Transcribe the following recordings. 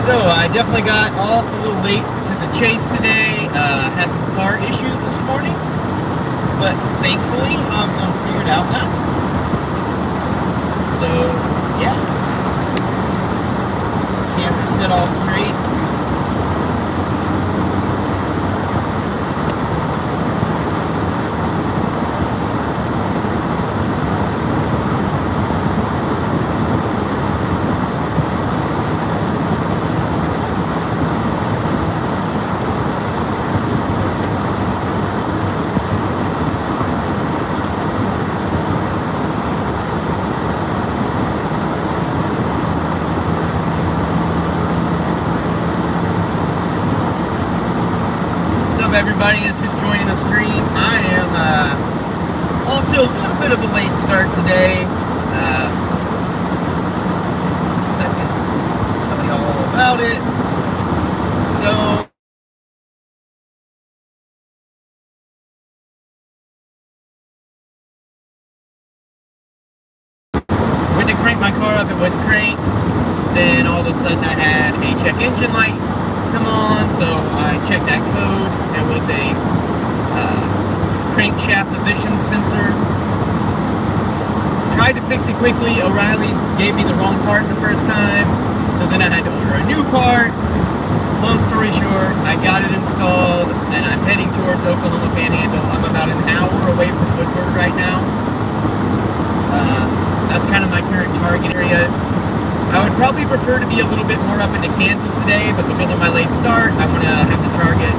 So I definitely got off a little late to the chase today. Had some car issues this morning, but thankfully I'm gonna figure it out now. So yeah, camera set all straight. Everybody that's just joining the stream, I am off to a little bit of a late start today. Second, tell you all about it. So, went to crank my car up, it wouldn't crank. Then all of a sudden I had a check engine light come on, so I checked that code. There was a crankshaft position sensor. Tried to fix it quickly. O'Reilly's gave me the wrong part the first time, so then I had to order a new part. Long story short, I got it installed, and I'm heading towards Oklahoma Panhandle. I'm about an hour away from Woodward right now. That's kind of my current target area. I would probably prefer to be a little bit more up into Kansas today, but because of my late start, I'm going to have to target,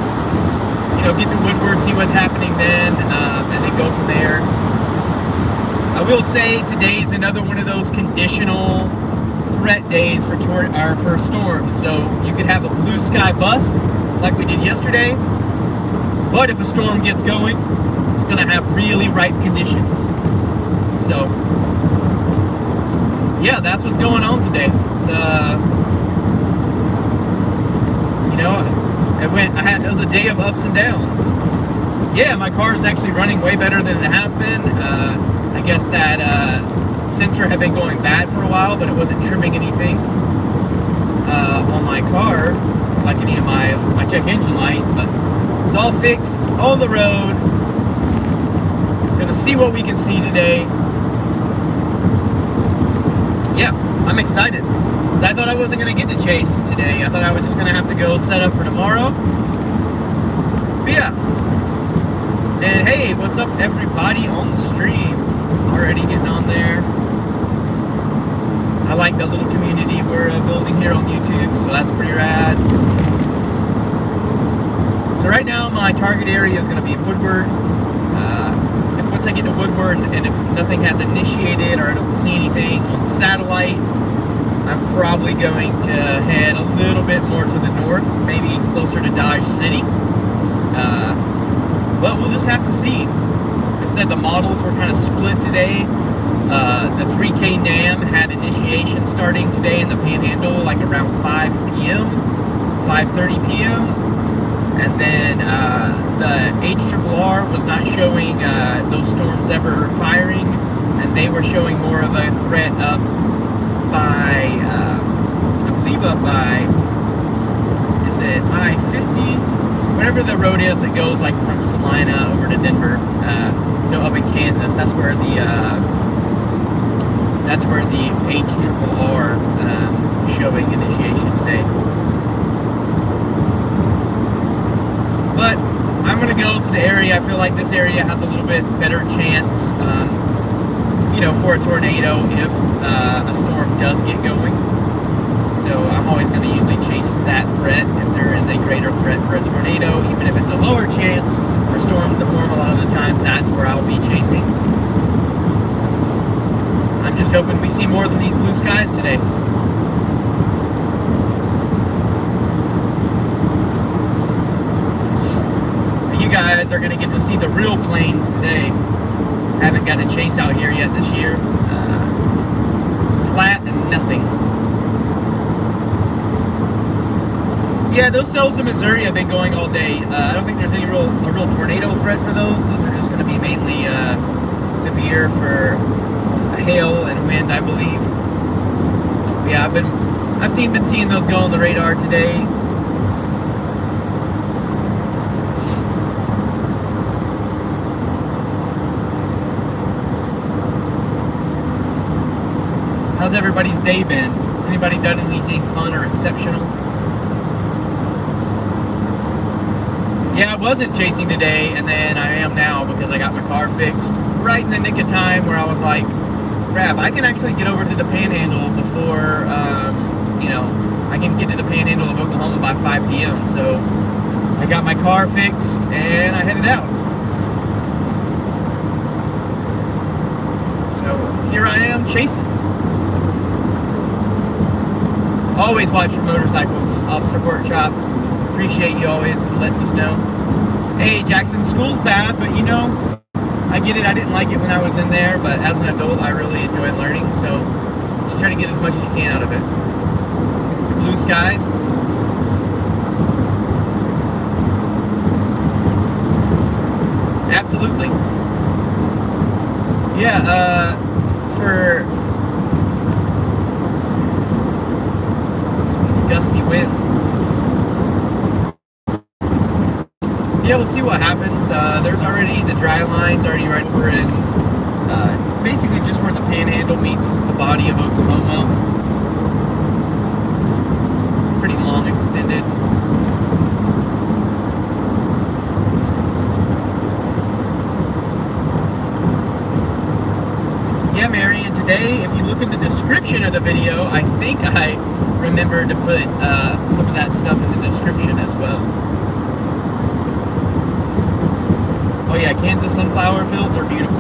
get to Woodward, see what's happening then, and then go from there. I will say today's another one of those conditional threat days for storms. So you could have a blue sky bust like we did yesterday, but if a storm gets going, it's going to have really ripe conditions. So yeah, that's what's going on today. It's, it was a day of ups and downs. Yeah, my car is actually running way better than it has been. I guess that sensor had been going bad for a while, but it wasn't trimming anything on my car, like any of my check engine light. But it's all fixed, on the road. Gonna see what we can see today. Yeah, I'm excited, because I thought I wasn't going to get to chase today. I thought I was just going to have to go set up for tomorrow. But yeah. And hey, what's up everybody on the stream? Already getting on there. I like the little community we're building here on YouTube, so that's pretty rad. So right now my target area is going to be Woodward. Once I get to Woodward, and if nothing has initiated or I don't see anything on satellite, I'm probably going to head a little bit more to the north, maybe closer to Dodge City. But we'll just have to see. Like I said, the models were kind of split today. The 3K NAM had initiation starting today in the Panhandle, like around 5 p.m., 5:30 p.m. And then the HRRR was not showing those storms ever firing, and they were showing more of a threat up by, I believe up by, is it I-50? Whatever the road is that goes like from Salina over to Denver, so up in Kansas, that's where the HRRR showing initiation today. But I'm going to go to the area. I feel like this area has a little bit better chance, for a tornado if a storm does get going. So I'm always going to usually chase that threat if there is a greater threat for a tornado, even if it's a lower chance for storms to form. A lot of the times that's where I'll be chasing. I'm just hoping we see more than these blue skies today. You guys are going to get to see the real plains today. Haven't got a chase out here yet this year. Flat and nothing. Yeah, those cells in Missouri have been going all day. I don't think there's any real tornado threat for those. Those are just going to be mainly severe for hail and wind, I believe. Yeah, I've been I've been seeing those go on the radar today. How's everybody's day been? Has anybody done anything fun or exceptional? Yeah, I wasn't chasing today, and then I am now because I got my car fixed right in the nick of time where I was like, crap, I can actually get over to the Panhandle before, I can get to the Panhandle of Oklahoma by 5 p.m. So I got my car fixed and I headed out. So here I am chasing. Always watch for motorcycles, Officer Pork Chop. Appreciate you always letting us know. Hey, Jackson, school's bad, but I get it. I didn't like it when I was in there, but as an adult, I really enjoy learning, so just try to get as much as you can out of it. Blue skies. Absolutely. Yeah, for some gusty wind. Yeah, we'll see what happens. There's already the dry lines already right over in basically just where the Panhandle meets the body of Oklahoma. Pretty long extended. Yeah, Mary, and today, if you look at the description of the video, I think I remembered to put some of that stuff in the description as well. Oh yeah, Kansas sunflower fields are beautiful.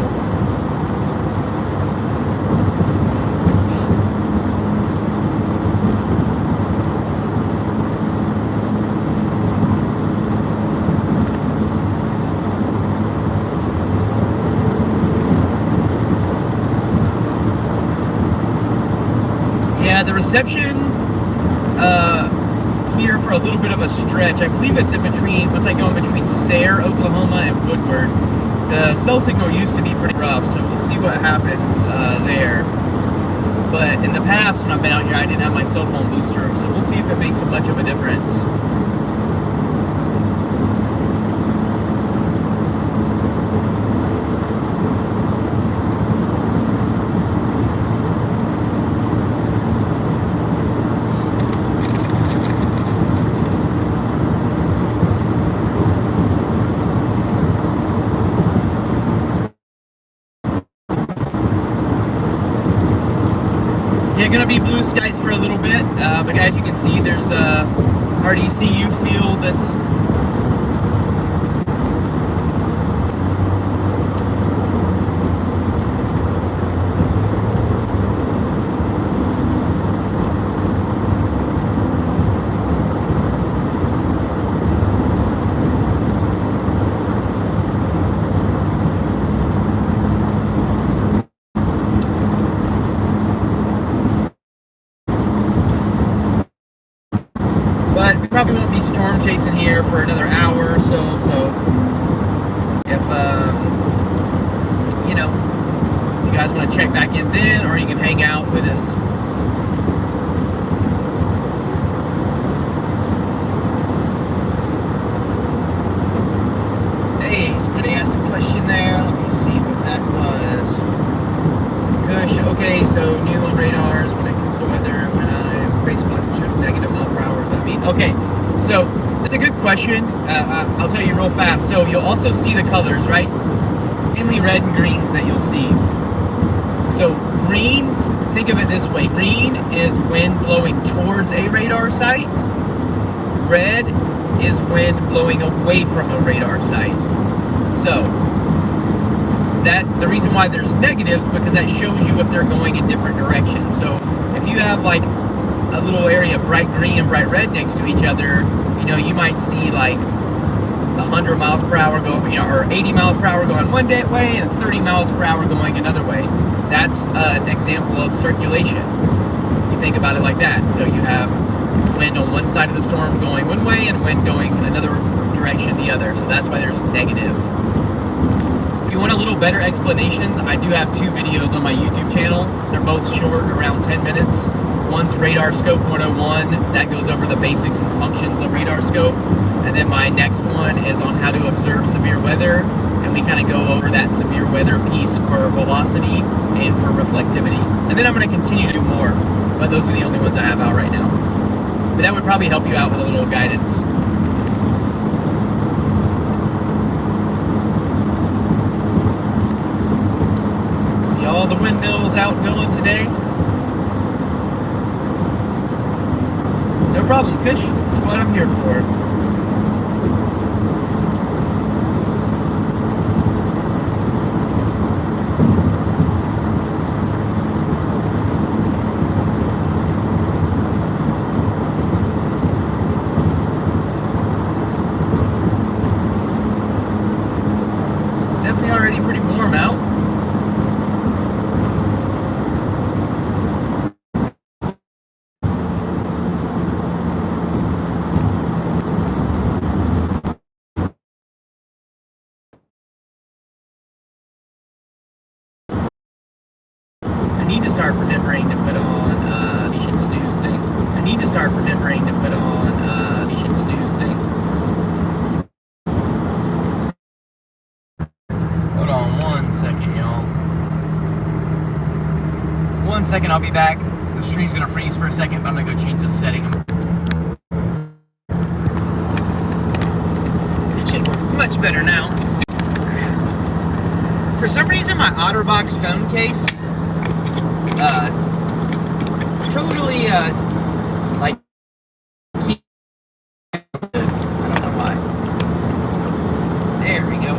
Yeah, the reception here for a little bit of a stretch. I believe it's in between, once I go in between Sayre, Oklahoma and Woodward. The cell signal used to be pretty rough, so we'll see what happens there. But in the past, when I've been out here, I didn't have my cell phone booster, so we'll see if it makes much of a difference. Yeah, gonna be blue skies for a little bit, but as you can see, there's a RDCU field that's but we probably won't be storm chasing here for another hour or so. So if you guys want to check back in then, or you can hang out with us. Hey, somebody asked a question there. Let me see what that was. Kush, okay, so new on radars when it comes to weather, when race velocity shows negative mile per hour. Okay, so that's a good question. I'll tell you real fast. So you'll also see the colors, right? Mainly red and greens that you'll see. So green, think of it this way. Green is wind blowing towards a radar site. Red is wind blowing away from a radar site. So the reason why there's negatives, because that shows you if they're going in different directions. So if you have like a little area of bright green and bright red next to each other, you might see like 100 miles per hour going, or 80 miles per hour going one way and 30 miles per hour going another way. That's an example of circulation. If you think about it like that. So you have wind on one side of the storm going one way and wind going another direction the other. So that's why there's negative. If you want a little better explanations, I do have 2 videos on my YouTube channel. They're both short, around 10 minutes. One's Radar Scope 101, that goes over the basics and functions of radar scope. And then my next one is on how to observe severe weather, and we kind of go over that severe weather piece for velocity and for reflectivity. And then I'm going to continue to do more, but those are the only ones I have out right now. But that would probably help you out with a little guidance. See all the windmills out going today? No problem, Kush. That's what I'm here for. Already pretty warm out. I need to start remembering to put on Nation Snooze thing. I need to start remembering to put on Nation Snooze thing. Hold on 1 second, y'all. 1 second, I'll be back. The stream's gonna freeze for a second, but I'm gonna go change the setting. It should work much better now. For some reason, my OtterBox phone case, totally, like, I don't know why. So, there we go.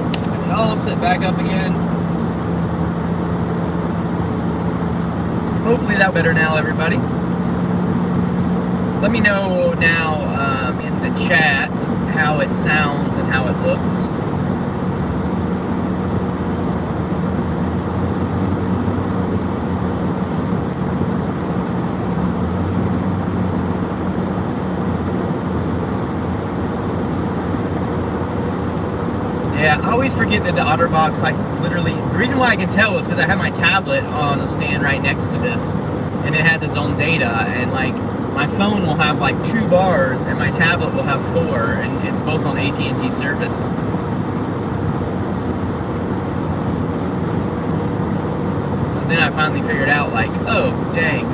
It all set back up again. Hopefully that better now, everybody. Let me know now in the chat how it sounds and how it looks. Yeah, I always forget that the OtterBox, like, literally, the reason why I can tell is because I have my tablet on a stand right next to this, and it has its own data, and, like, my phone will have, like, 2 bars, and my tablet will have 4, and it's both on AT&T service. So then I finally figured out, like, oh, dang,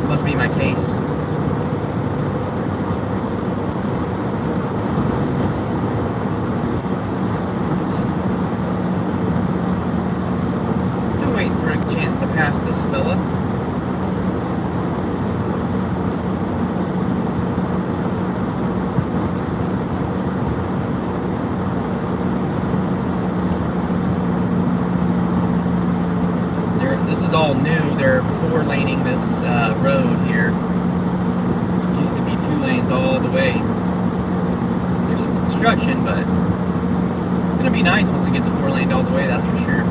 must be my case. Past this fella. This is all new. They're 4-laning this road here. It used to be 2 lanes all the way. So there's some construction, but it's going to be nice once it gets 4-laned all the way, that's for sure.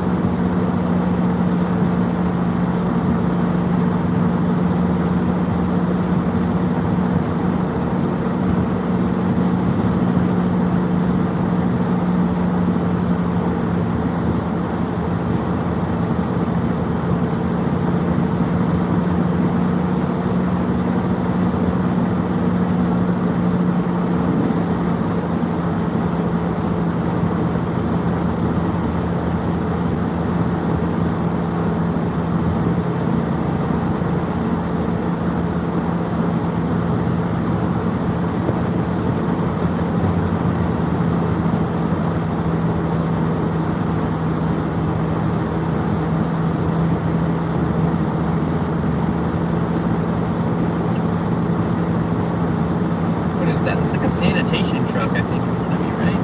Sanitation truck, I think, in front of me, right?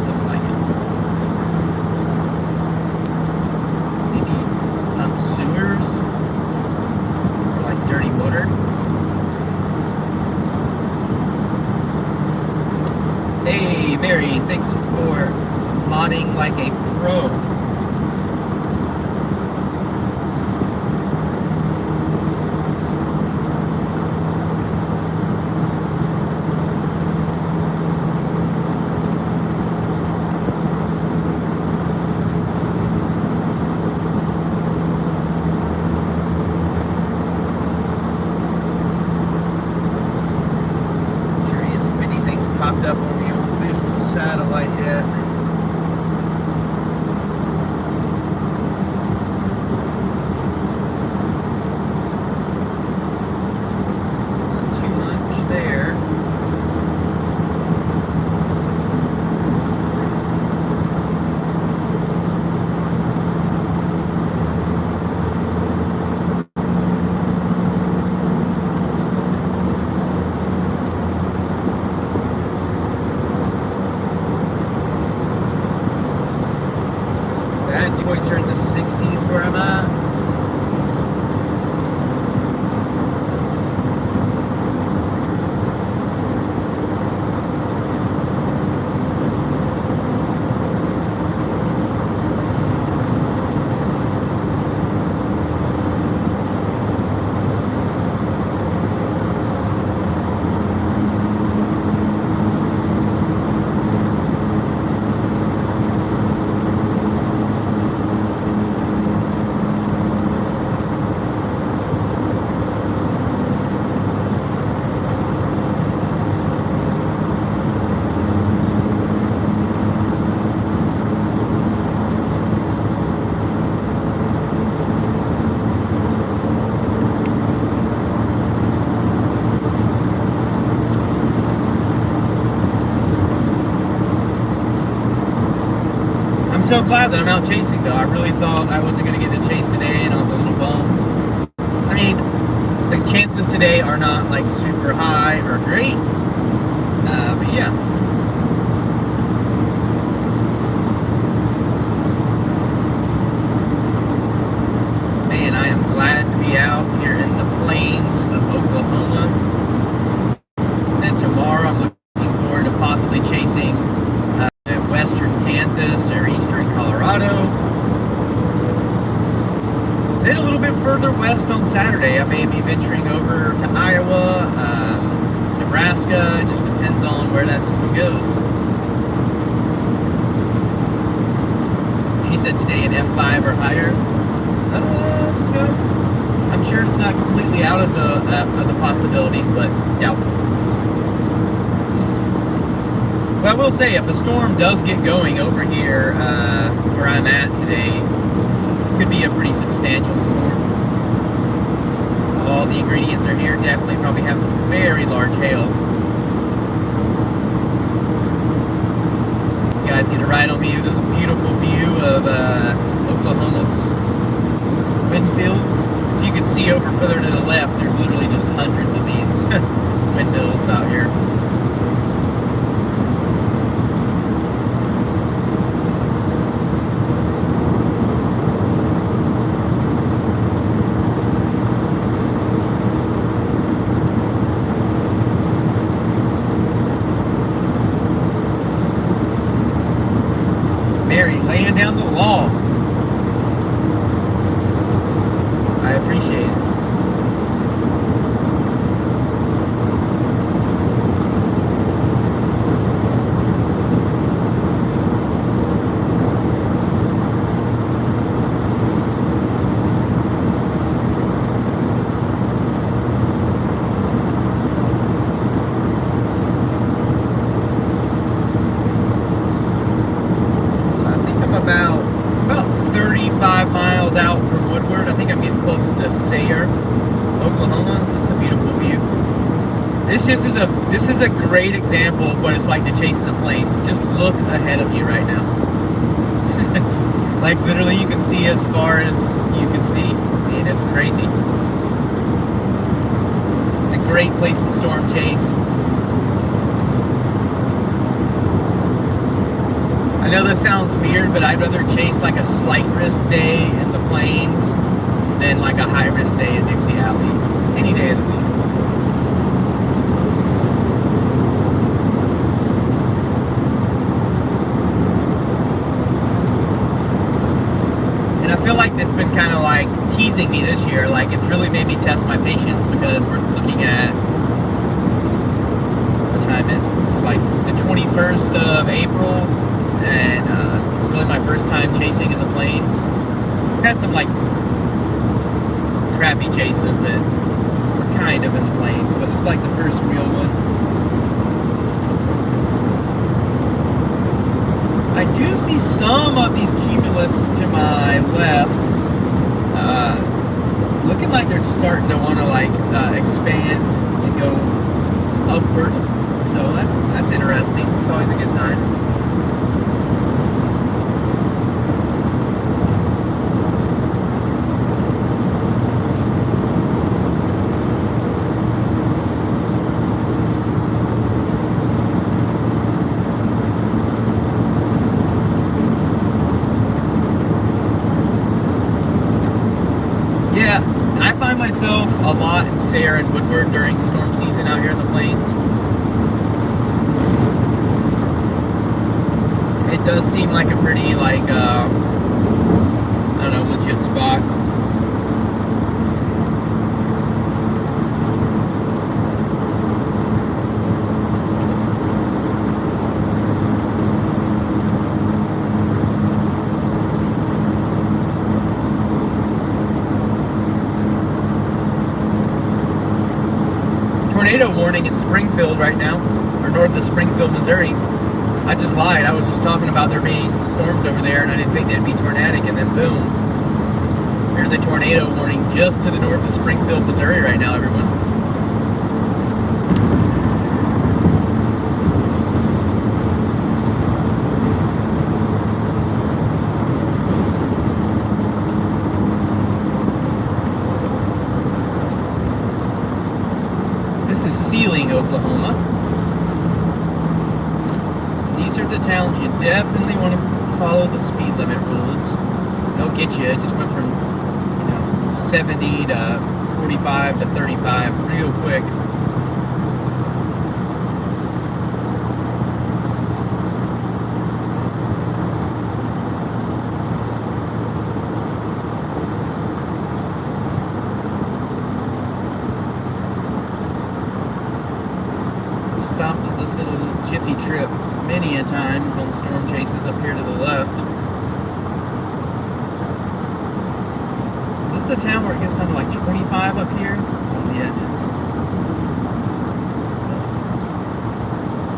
Looks like it. Maybe sewers? Or like dirty water? Hey, Mary, thanks for modding like a pro. so glad that I'm out chasing, though. I really thought I wasn't going to get to chase today, and I was a little bummed. I mean, the chances today are not like super high or great, but yeah. Man, I am glad to be out here in the plains of Oklahoma. And then tomorrow I'm looking forward to possibly chasing western Kansas or eastern Colorado. Then a little bit further west on Saturday, I may be venturing over to Iowa, Nebraska. It just depends on where that system goes. He said today an F5 or higher. No, I'm sure it's not completely out of the possibilities, but doubtful. But I will say, if a storm does get going over here where I'm at today, it could be a pretty substantial storm. All the ingredients are here. Definitely probably have some very large hail. You guys get a ride on me with this beautiful view of Oklahoma's wind fields. If you can see over further to the left, there's literally just hundreds of these windmills out here. Laying down the law. I appreciate it. About 35 miles out from Woodward. I think I'm getting close to Sayre, Oklahoma. That's a beautiful view. This is a great example of what it's like to chase in the plains. Just look ahead of you right now. Like literally you can see as far as you can see. I mean, it's crazy. It's a great place to storm chase. I know this sounds weird, but I'd rather chase like a slight risk day in the plains than like a high risk day in Dixie Alley any day of the week. And I feel like this has been kind of like teasing me this year. Like it's really made me test my patience because we're looking at what time it's like the 21st of April. And it's really my first time chasing in the plains. Had some like crappy chases that were kind of in the plains, but it's like the first real one. I do see some of these cumulus to my left looking like they're starting to want to like expand and go upward. So that's interesting. It's always a good sign. Yeah, I find myself a lot in Sayre and Woodward during storm season out here in the plains. It does seem like a pretty, like, I don't know, legit spot. Tornado warning in Springfield right now, or north of Springfield, Missouri. I just lied. I was just talking about there being storms over there, and I didn't think they'd be tornadic, and then boom. There's a tornado warning just to the north of Springfield, Missouri right now, everyone. This is Sealing, Oklahoma. These are the towns you definitely want to follow the speed limit rules. They'll get you. It just went from 70 to 45 to 35 real quick. Stopped at this little Jiffy Trip many a times on storm chases up here to the left. Is this the town where it gets down to like 25 up here? Oh yeah, it is.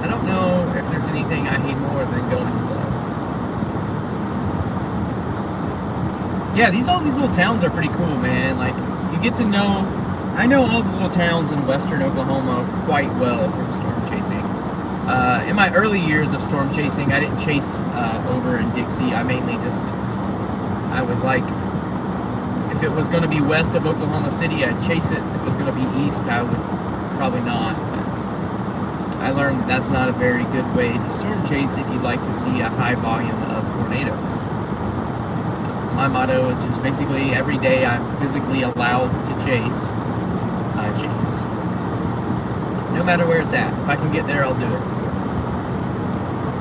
I don't know if there's anything I hate more than going slow. Yeah, all these little towns are pretty cool, man. Like, you get to know, I know all the little towns in western Oklahoma quite well from storm chasing. In my early years of storm chasing, I didn't chase over in Dixie. I mainly I was like, if it was going to be west of Oklahoma City, I'd chase it. If it was going to be east, I would probably not. I learned that's not a very good way to storm chase if you'd like to see a high volume of tornadoes. My motto is just basically every day I'm physically allowed to chase, I chase. No matter where it's at. If I can get there, I'll do it.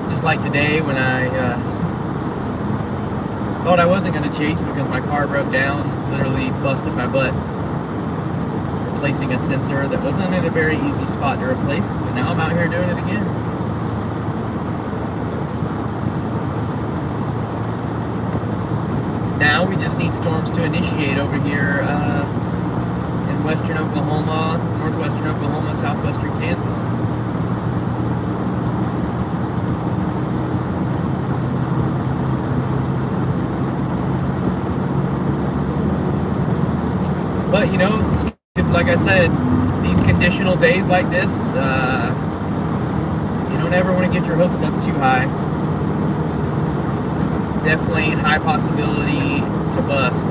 Just like today when I thought I wasn't going to chase because my car broke down, literally busted my butt replacing a sensor that wasn't in a very easy spot to replace, but now I'm out here doing it again. Now we just need storms to initiate over here in western Oklahoma, northwestern Oklahoma, southwestern Kansas. But like I said, these conditional days like this, you don't ever want to get your hopes up too high. There's definitely high possibility to bust.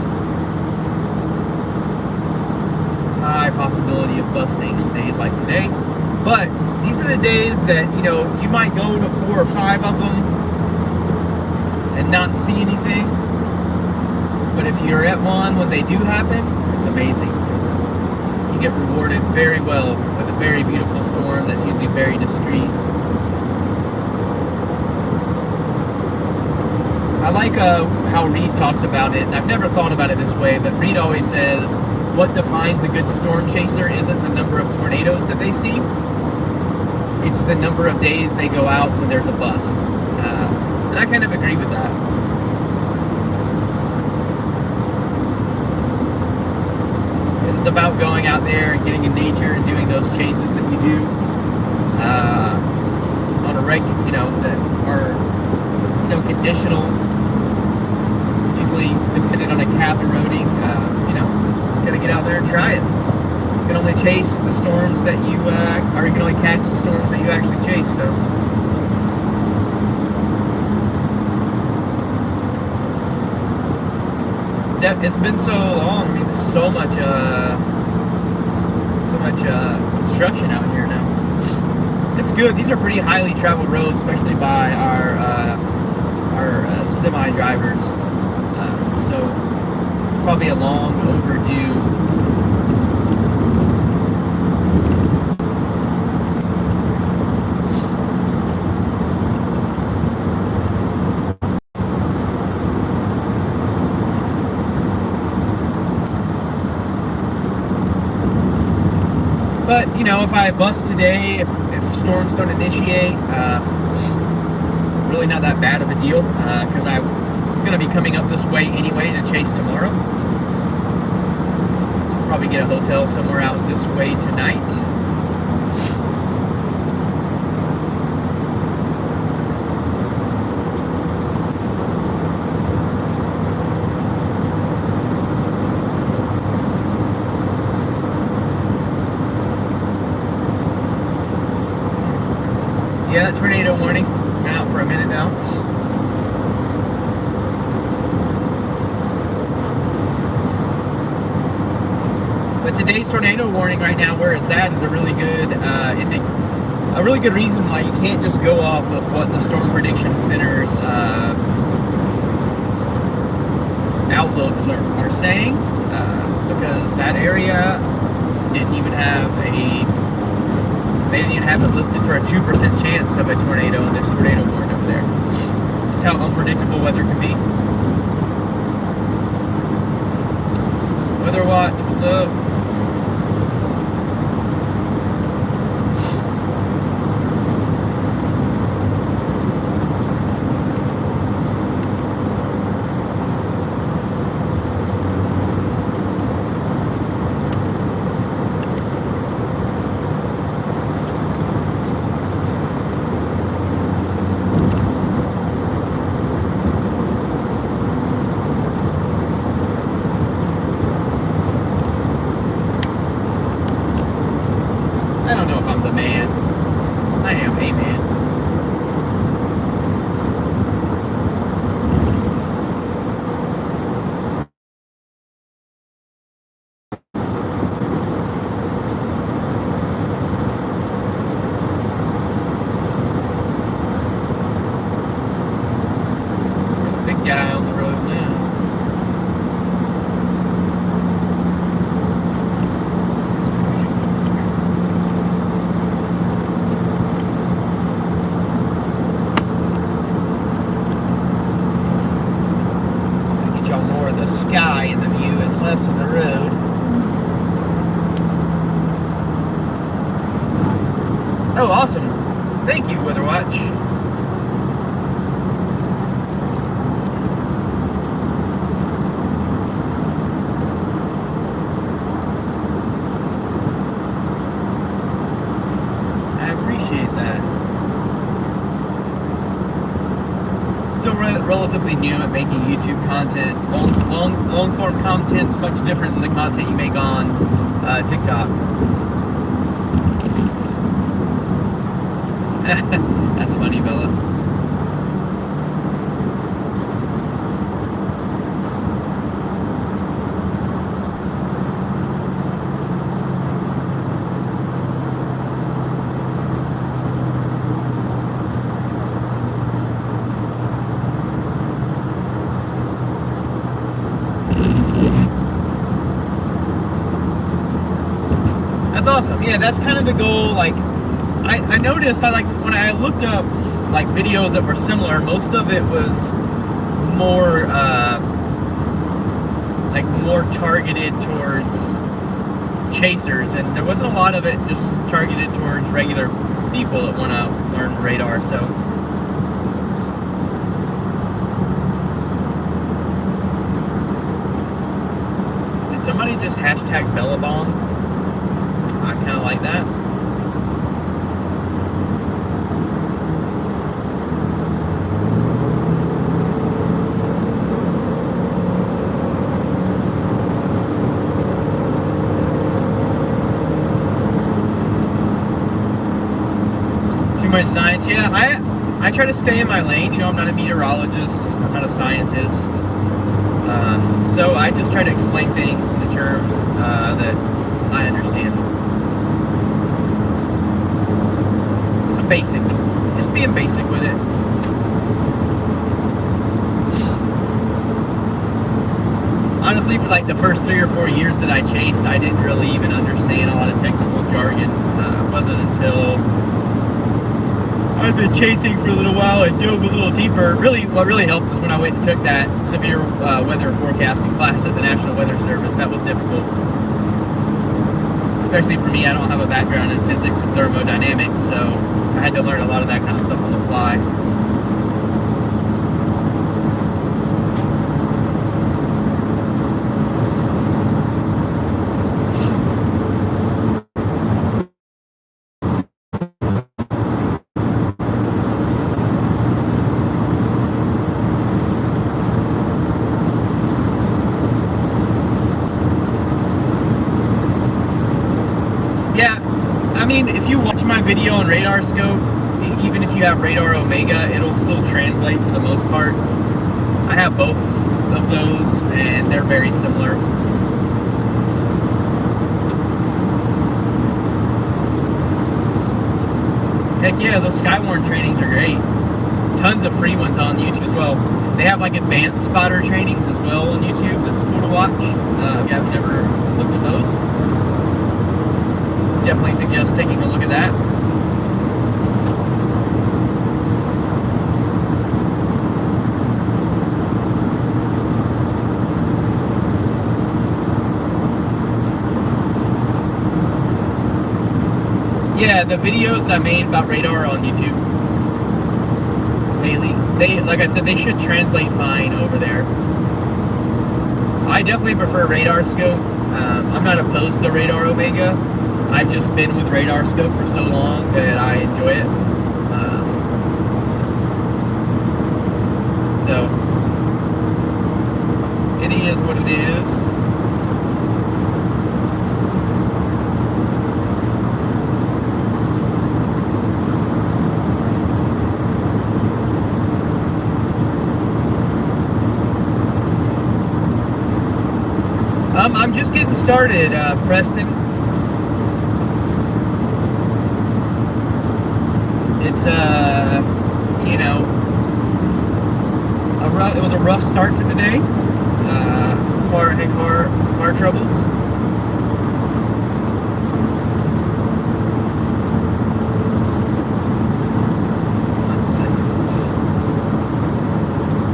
High possibility of busting on days like today. But these are the days that, you might go to 4 or 5 of them and not see anything. But if you're at one when they do happen, it's amazing because you get rewarded very well with a very beautiful storm that's usually very discreet. I like how Reed talks about it, and I've never thought about it this way, but Reed always says what defines a good storm chaser isn't the number of tornadoes that they see, it's the number of days they go out when there's a bust. And I kind of agree with that. It's about going out there and getting in nature and doing those chases that we do on a regular, that are, conditional, usually dependent on a cap eroding. Just gotta get out there and try it. You can only chase the storms that you, or you can only catch the storms that you actually chase. So. It's been so long. I mean, there's so much construction out here now. It's good. These are pretty highly traveled roads, especially by our semi drivers. So it's probably a long overdue. But, if I bust today, if storms don't initiate, really not that bad of a deal, because I was going to be coming up this way anyway to chase tomorrow. So I'll probably get a hotel somewhere out this way tonight. Yeah, that tornado warning has been out for a minute now. But today's tornado warning right now, where it's at, is a really good reason why you can't just go off of what the Storm Prediction Center's outlooks are saying, because that area didn't even have it listed for a 2% chance of a tornado, and there's tornado warning over there. That's how unpredictable weather can be. Weather Watch, what's up? I don't know if I'm the man. I am a man. Big guy on the road now. More of the sky in the view and less of the road. Oh, awesome. Thank you, Weather Watch. I appreciate that. Still relatively new at making YouTube content. Long form content's much different than the content you make on TikTok. That's funny, Bella. That's awesome. Yeah, that's kind of the goal. Like, I noticed, when I looked up like videos that were similar, most of it was more more targeted towards chasers, and there wasn't a lot of it just targeted towards regular people that want to learn radar. So did somebody just hashtag Bellabong? I kind of like that. Too much science. Yeah, I try to stay in my lane. I'm not a meteorologist. I'm not a scientist. So I just try to explain things in the terms that I understand. Some basic. Just being basic with it. Honestly, for like the first 3 or 4 years that I chased, I didn't really even understand a lot of technical jargon. It wasn't until I've been chasing for a little while and dove a little deeper. What really helped is when I went and took that severe weather forecasting class at the National Weather Service. That was difficult. Especially for me, I don't have a background in physics and thermodynamics, so I had to learn a lot of that kind of stuff on the fly. Yeah, I mean, if you watch my video on Radar Scope, even if you have Radar Omega, it'll still translate for the most part. I have both of those, and they're very similar. Heck yeah, those Skywarn trainings are great. Tons of free ones on YouTube as well. They have like advanced spotter trainings as well on YouTube. That's cool to watch. If you haven't ever looked at those, definitely suggest taking a look at that. Yeah, the videos that I made about radar are on YouTube. They, like I said, they should translate fine over there. I definitely prefer radar scope. I'm not opposed to radar Omega. I've just been with radar scope for so long that I enjoy it. So it is what it is. I'm just getting started, Preston. It's you know, it was a rough start to the day. Car troubles.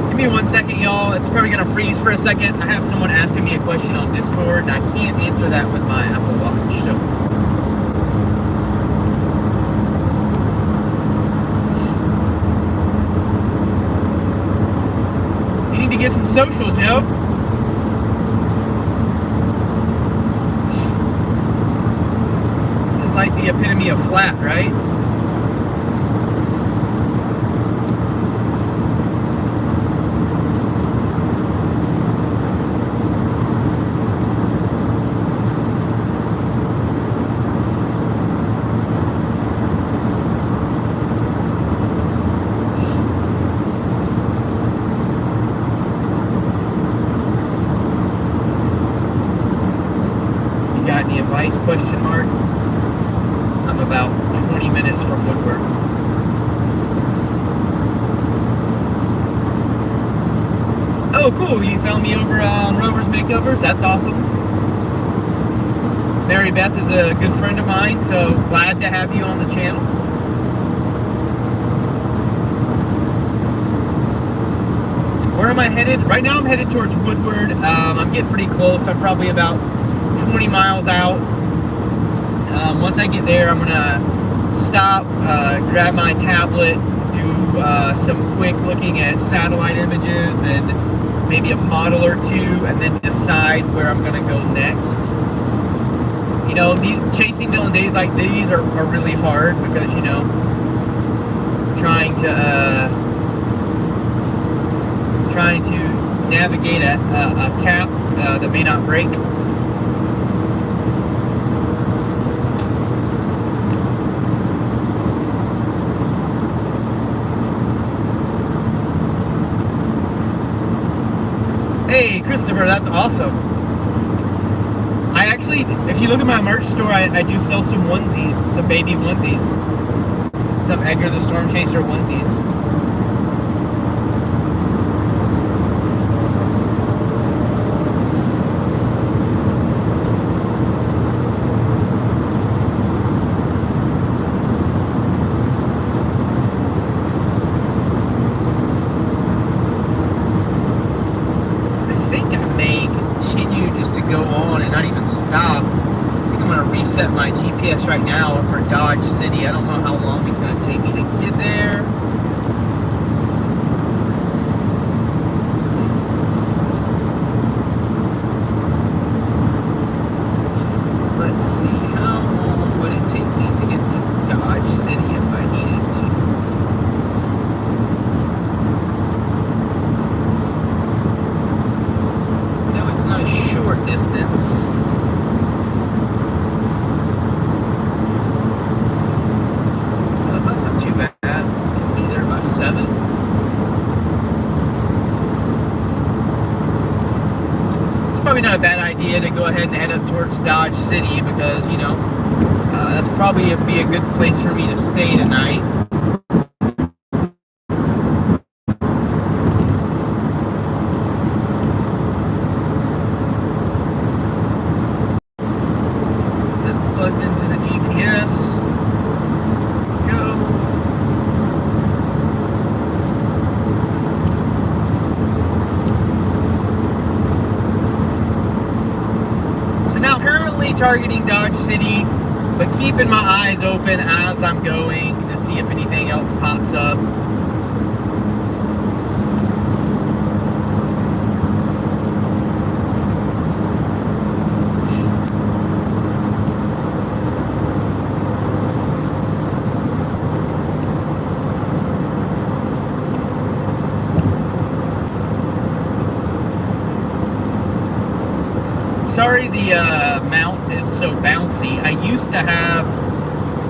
Give me 1 second, y'all. It's probably gonna freeze for a second. I have someone asking me a question on Discord, and I can't answer that with my Apple Watch. So, you need to get some socials, yo. This is like the epitome of flat, right? Question mark. I'm about 20 minutes from Woodward. Oh, cool. You found me over on Rover's Makeovers. That's awesome. Mary Beth is a good friend of mine, so glad to have you on the channel. Where am I headed? Right now I'm headed towards Woodward. I'm getting pretty close. I'm probably about 20 miles out. Once I get there, I'm gonna stop, grab my tablet, do some quick looking at satellite images and maybe a model or two, and then decide where I'm gonna go next. You know, chasing down days like these are really hard because, you know, trying to navigate a cap that may not break. Hey, Christopher, that's awesome. I actually, if you look at my merch store, I do sell some onesies, some baby onesies. Some Edgar the Storm Chaser onesies. My GPS right now for Dodge City. I don't know how long it's going to take me to get there. Let's see, how long would it take me to get to Dodge City if I needed to? No, it's not a short distance. Probably not a bad idea to go ahead and head up towards Dodge City because, you know, That's probably be a good place for me to stay tonight. Then plugged into the GPS. Go. So now currently targeting Dodge City, but keeping my eyes open as I'm going to see if anything else pops up. Sorry the mount is so bouncy. I used to have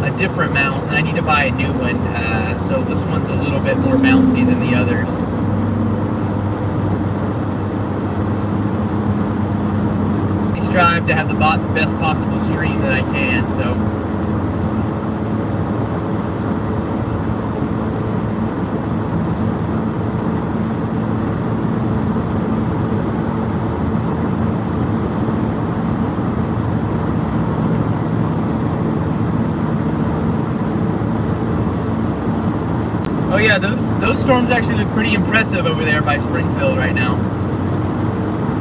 a different mount and I need to buy a new one, so this one's a little bit more bouncy than the others. I strive to have the best possible stream that I can, so oh yeah, those storms actually look pretty impressive over there by Springfield right now.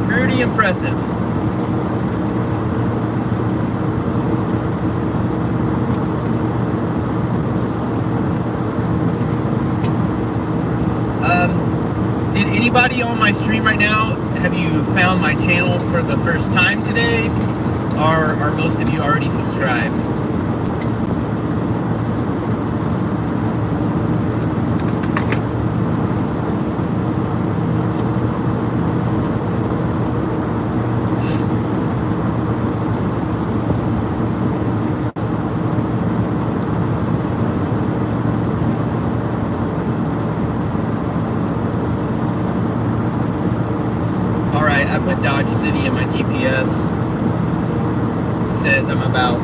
Pretty impressive. Did anybody on my stream right now, have you found my channel for the first time today? Or are most of you already subscribed? I put Dodge City in my GPS. It says I'm about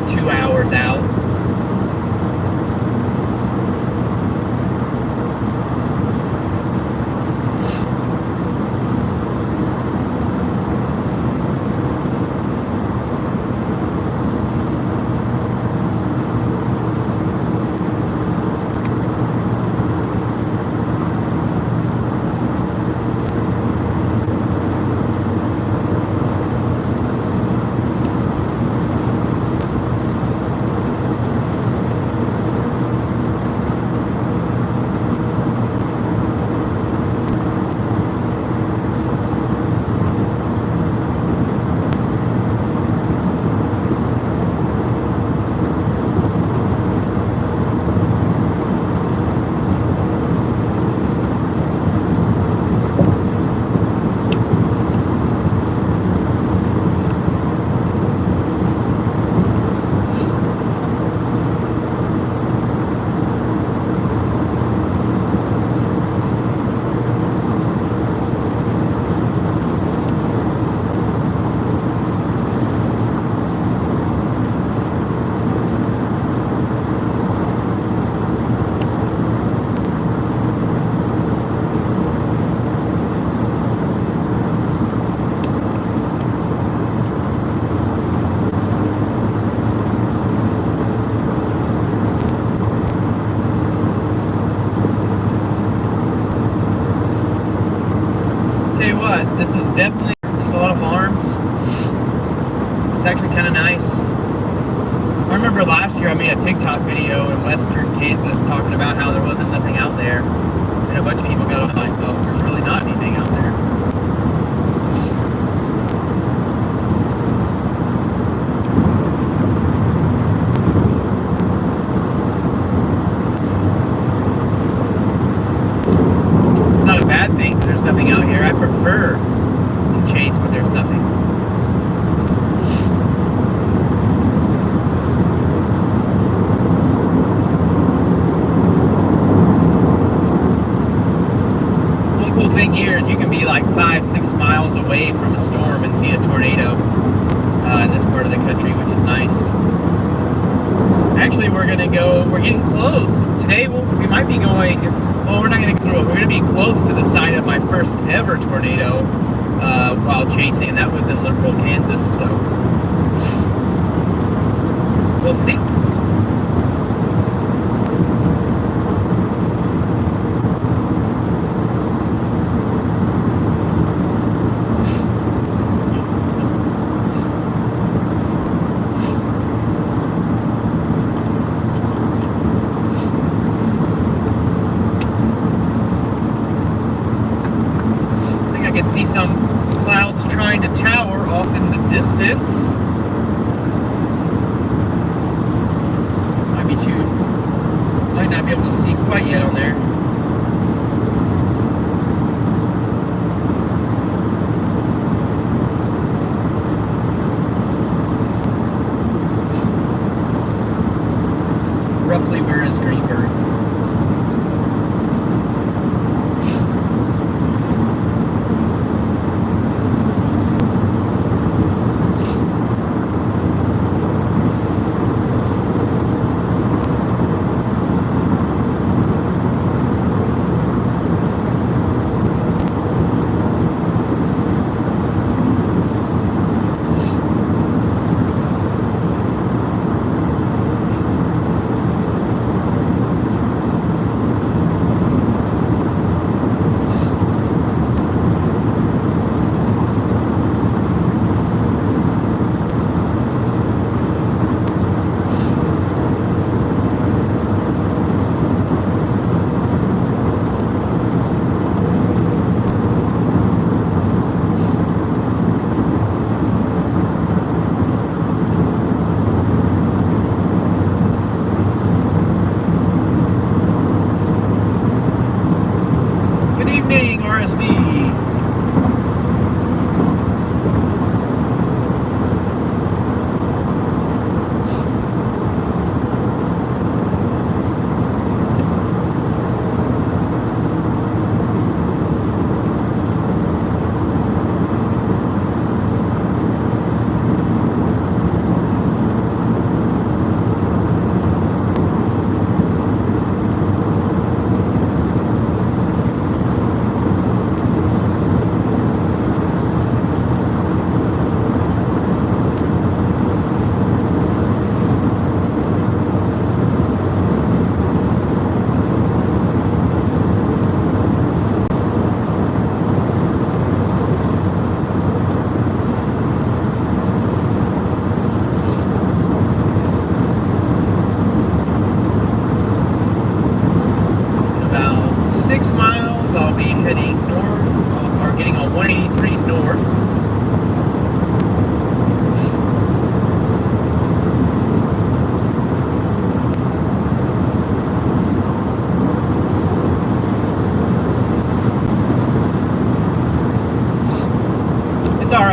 2 hours out. This is definitely just a lot of farms. It's actually kind of nice. I remember last year I made a TikTok video in western Kansas talking about how there wasn't nothing out there. And a bunch of people got like, oh, there's really not anything out there. It's not a bad thing that there's nothing out here. I prefer to chase when there's nothing. One cool thing 6 miles away from a storm and see a tornado in this part of the country, which is nice. Actually, we're getting close. Today, we might be going, well, we're not getting through it. We're going to be close to the site of my first ever tornado while chasing, and that was in Liberal, Kansas, so we'll see. See some clouds trying to tower off in the distance. Might not be able to see quite yet on there. Roughly, where is Greenberg?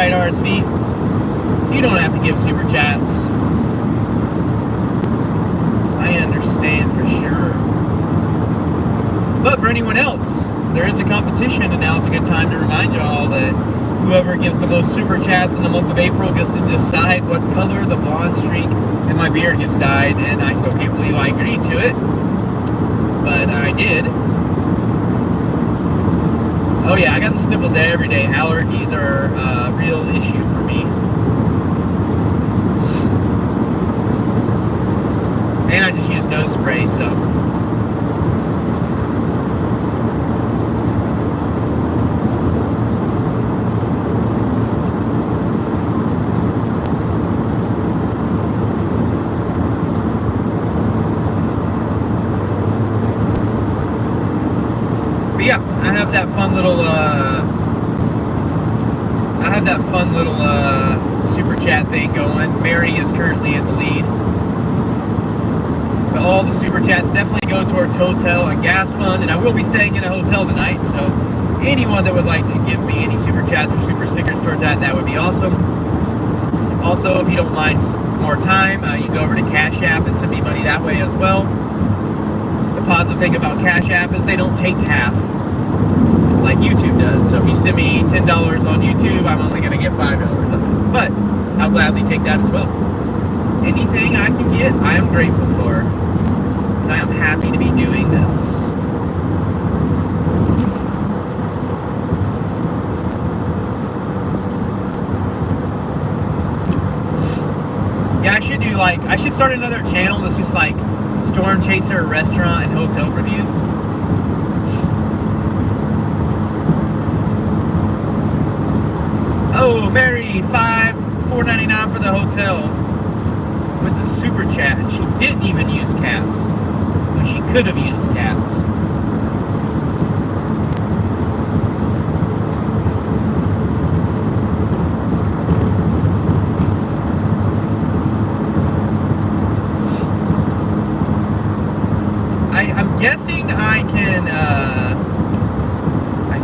RSV. You don't have to give super chats. I understand for sure. But for anyone else, there is a competition, and now's a good time to remind y'all that whoever gives the most super chats in the month of April gets to decide what color the blonde streak in my beard gets dyed, and I still can't believe I agreed to it. But I did. Oh yeah, I got the sniffles every day. Allergies are a real issue for me. And I just use nose spray, so. But yeah, I have that fun little super chat thing going. Mary is currently in the lead. But all the super chats definitely go towards hotel and gas fund, and I will be staying in a hotel tonight, so anyone that would like to give me any super chats or super stickers towards that would be awesome. Also, if you don't mind more time, you can go over to Cash App and send me money that way as well. The positive thing about Cash App is they don't take half. like YouTube does. So if you send me $10 on YouTube, I'm only going to get $5 of it. But I'll gladly take that as well. Anything I can get, I am grateful for. So I am happy to be doing this. Yeah, I should start another channel that's just like Storm Chaser restaurant and hotel reviews. Oh, Mary, $4.99 for the hotel with the super chat. She didn't even use caps when she could have used caps. I'm guessing I can, I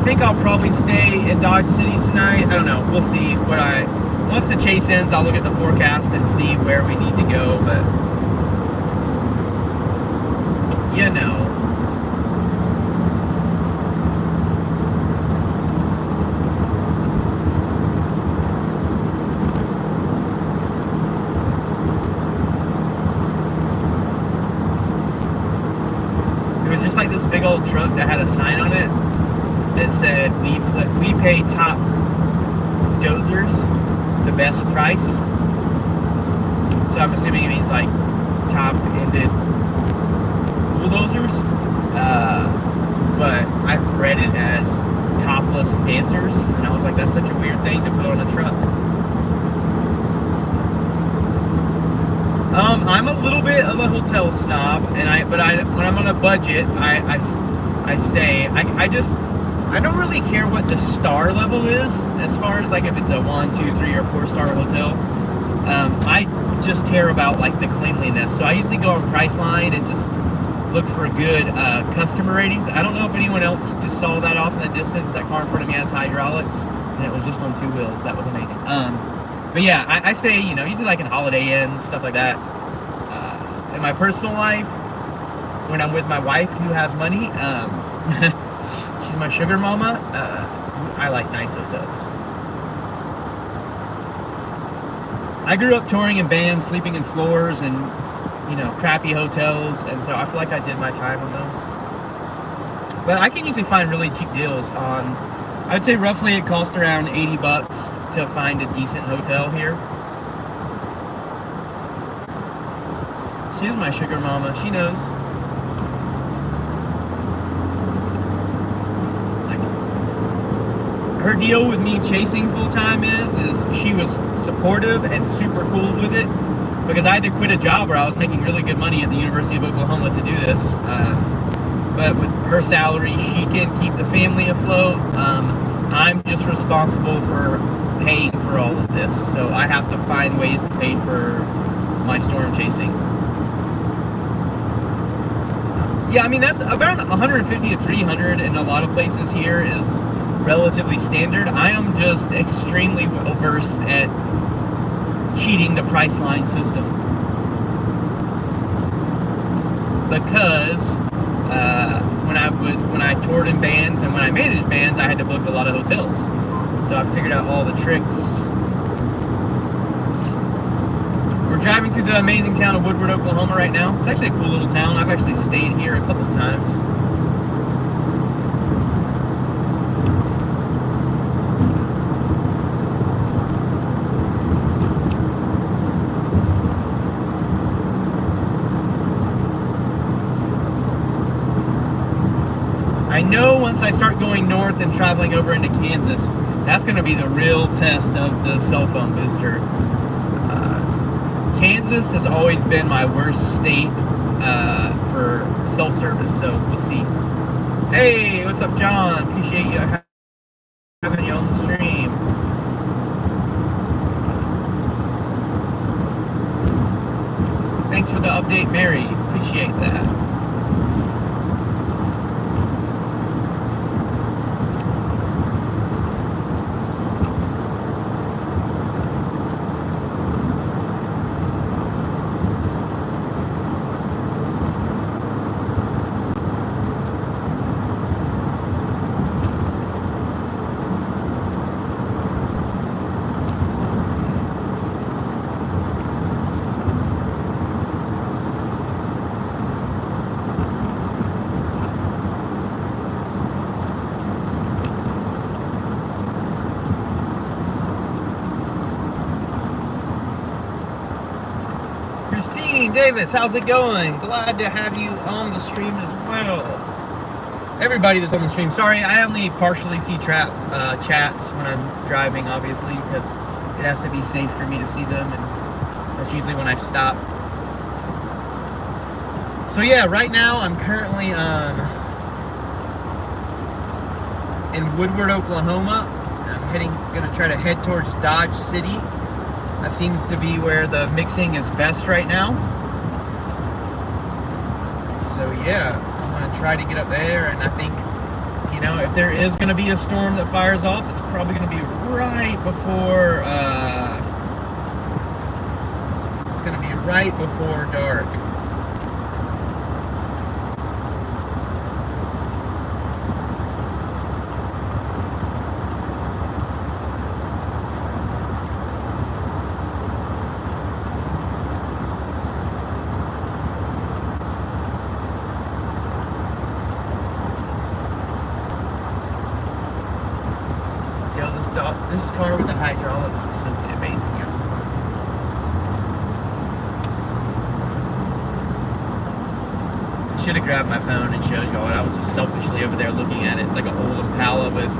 think I'll probably stay in Dodge City tonight. I don't know. We'll see once the chase ends, I'll look at the forecast and see where we need to go, but, you know. Like this big old truck that had a sign on it that said we pay top dozers the best price. So I'm assuming it means like top ended bulldozers, but I've read it as topless dancers, and I was like, that's such a weird thing to put on a truck. I'm a little bit of a hotel snob, and when I'm on a budget, I stay. I don't really care what the star level is, as far as like if it's a 1, 2, 3, or 4-star hotel. I just care about like the cleanliness. So I usually go on Priceline and just look for good customer ratings. I don't know if anyone else just saw that off in the distance. That car in front of me has hydraulics, and it was just on 2 wheels. That was amazing. But yeah, I stay, usually like in Holiday Inns, stuff like that. In my personal life, when I'm with my wife who has money, she's my sugar mama, I like nice hotels. I grew up touring in bands, sleeping in floors and, crappy hotels, and so I feel like I did my time on those. But I can usually find really cheap deals on, I would say roughly it costs around $80 to find a decent hotel here. She's my sugar mama. She knows. Like, her deal with me chasing full time is she was supportive and super cool with it, because I had to quit a job where I was making really good money at the University of Oklahoma to do this. But with her salary, she can keep the family afloat. I'm just responsible for paying for all of this, so I have to find ways to pay for my storm chasing. Yeah, I mean, that's about 150 to 300 in a lot of places here is relatively standard. I am just extremely well versed at cheating the Priceline system, because when I toured in bands and when I managed bands, I had to book a lot of hotels. So I figured out all the tricks. We're driving through the amazing town of Woodward, Oklahoma right now. It's actually a cool little town. I've actually stayed here a couple times. I know once I start going north and traveling over into Kansas, that's going to be the real test of the cell phone booster. Kansas has always been my worst state for cell service, so we'll see. Hey, what's up, John? Appreciate you having you on the stream. Thanks for the update, Mary. Appreciate that. Shane Davis, how's it going? Glad to have you on the stream as well. Everybody that's on the stream. Sorry, I only partially see chats when I'm driving, obviously, because it has to be safe for me to see them, and that's usually when I stop. So yeah, right now I'm currently in Woodward, Oklahoma. I'm gonna try to head towards Dodge City. That seems to be where the mixing is best right now. So yeah, I'm gonna try to get up there, and I think, you know, if there is gonna be a storm that fires off, it's probably gonna be right before dark. This car with the hydraulics is simply amazing. I should have grabbed my phone and showed y'all. I was just selfishly over there looking at it. It's like an old Impala with,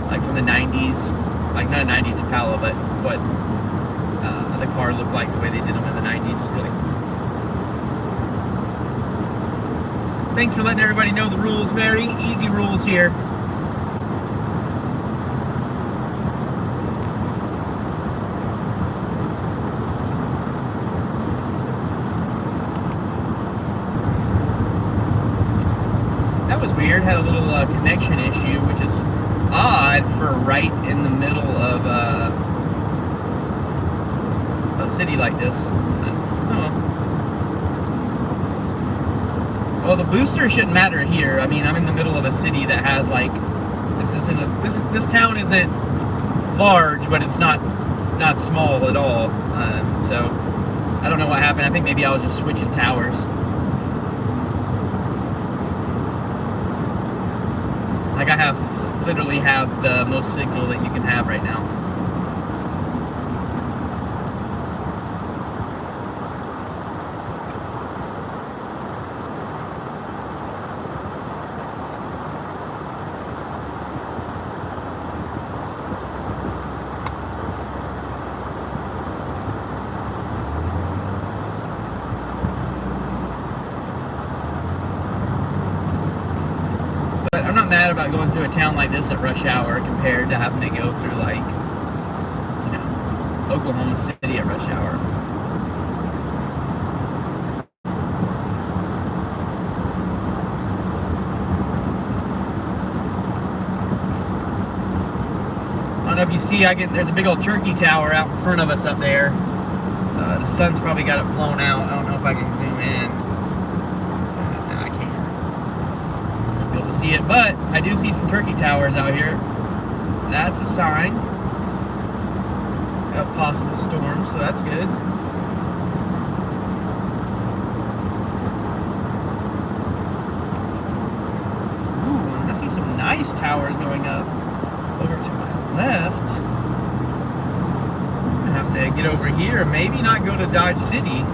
like, from the 90s. Like, not a 90s Impala, but what the car looked like the way they did them in the 90s. Really. Thanks for letting everybody know the rules, Mary. Easy rules here. Weird, had a little connection issue, which is odd for right in the middle of a city like this. Oh. Well, the booster shouldn't matter here. I mean, I'm in the middle of a city that has, like, this town isn't large, but it's not small at all. So I don't know what happened. I think maybe I was just switching towers. Like, I literally have the most signal that you can have right now. Mad about going through a town like this at rush hour compared to having to go through, like, you know, Oklahoma City at rush hour. I don't know if you see, there's a big old turkey tower out in front of us up there. The sun's probably got it blown out. I don't know if I can zoom in. To see it, but I do see some turkey towers out here. That's a sign of possible storms, so that's good. Ooh, I see some nice towers going up over to my left. I have to get over here, maybe not go to Dodge City.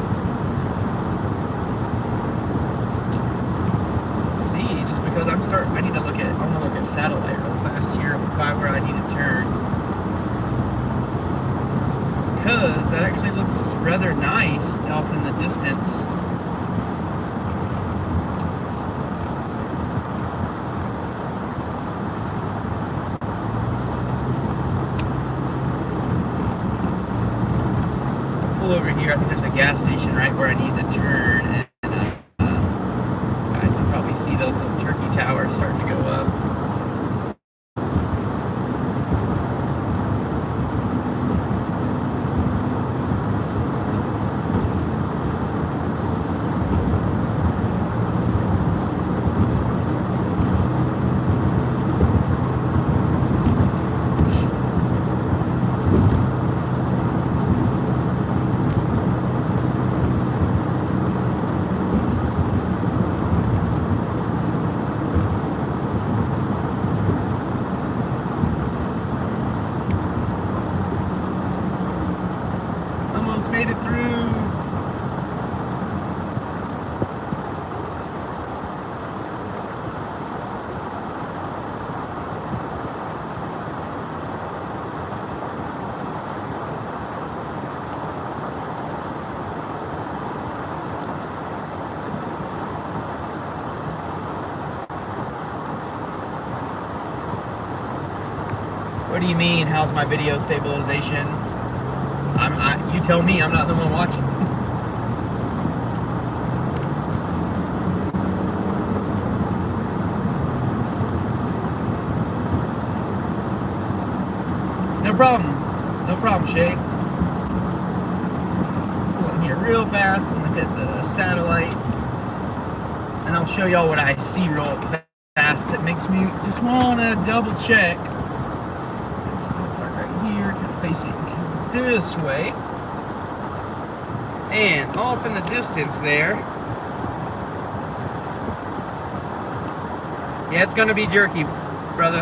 I want to look at satellite real fast here by where I need to turn, because that actually looks rather nice off in the distance. I'll pull over here. I think there's a gas station right where I need to turn, and guys can probably see those little turkey towers starting to go up. Made it through. What do you mean? How's my video stabilization? You tell me. I'm not the one watching. No problem. No problem, Shay. Pull in here real fast and look at the satellite. And I'll show y'all what I see real fast that makes me just want to double check. So I'll park right here, kind of facing this way. And off in the distance there. Yeah, it's going to be jerky, brother.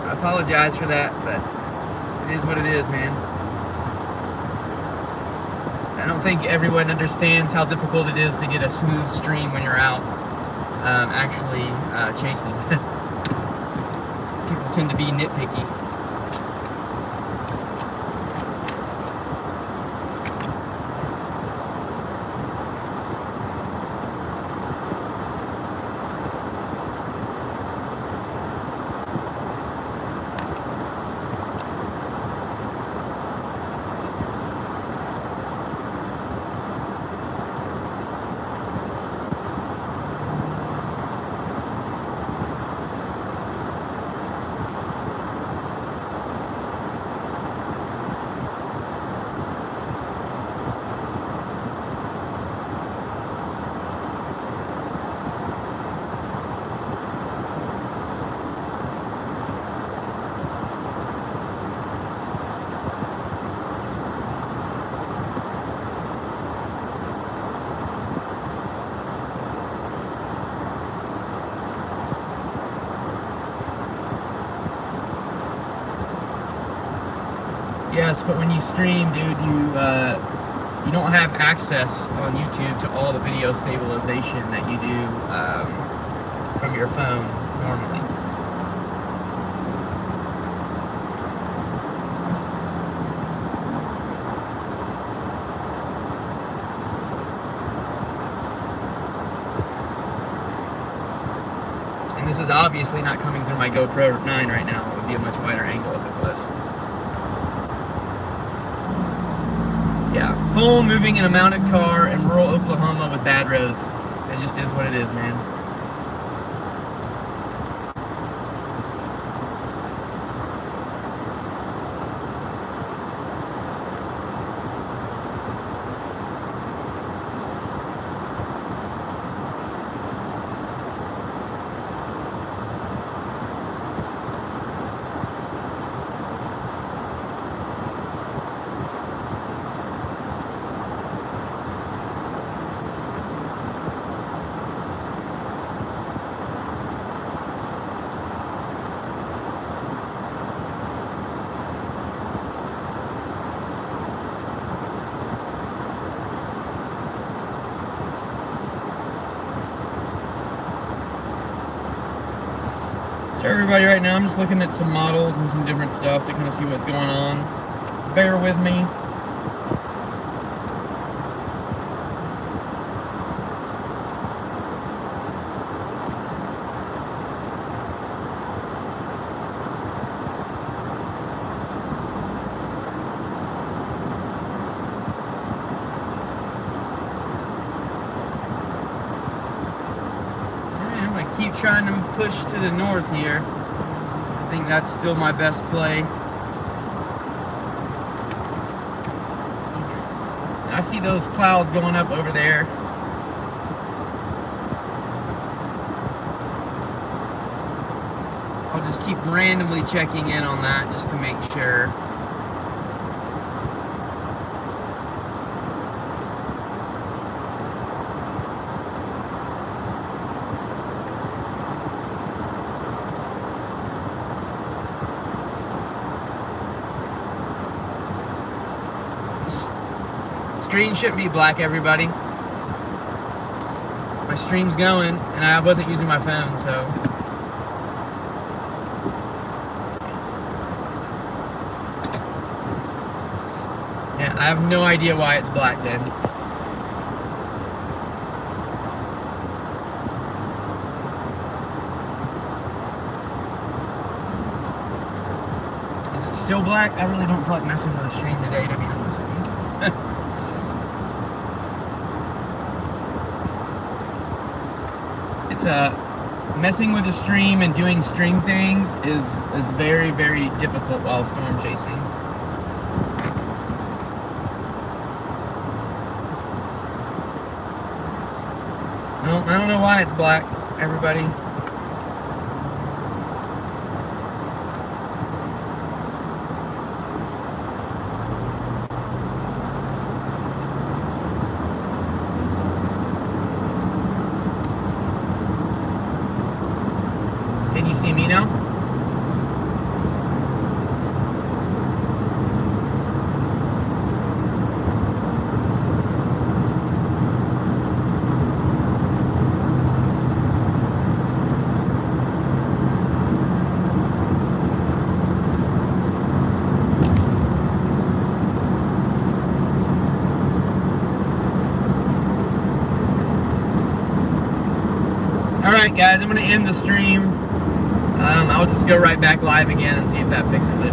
I apologize for that, but it is what it is, man. I don't think everyone understands how difficult it is to get a smooth stream when you're out actually chasing. People tend to be nitpicky. Yes, but when you stream, dude, you don't have access on YouTube to all the video stabilization that you do from your phone normally. And this is obviously not coming through my GoPro 9 right now. It would be a much wider angle if it was. Yeah, full moving in a mounted car in rural Oklahoma with bad roads. It just is what it is, man. So everybody, right now I'm just looking at some models and some different stuff to kind of see what's going on. Bear with me. Keep trying to push to the north here. I think that's still my best play. I see those clouds going up over there. I'll just keep randomly checking in on that just to make sure. Screen shouldn't be black, everybody. My stream's going, and I wasn't using my phone, so. Yeah, I have no idea why it's black then. it's still black. I really don't feel like messing with the stream today, to be honest with you. It's messing with the stream and doing stream things is very, very difficult while storm chasing. Well, I don't know why it's black, everybody. Can you see me now? Alright guys, I'm going to end the stream. I'll just go right back live again and see if that fixes it.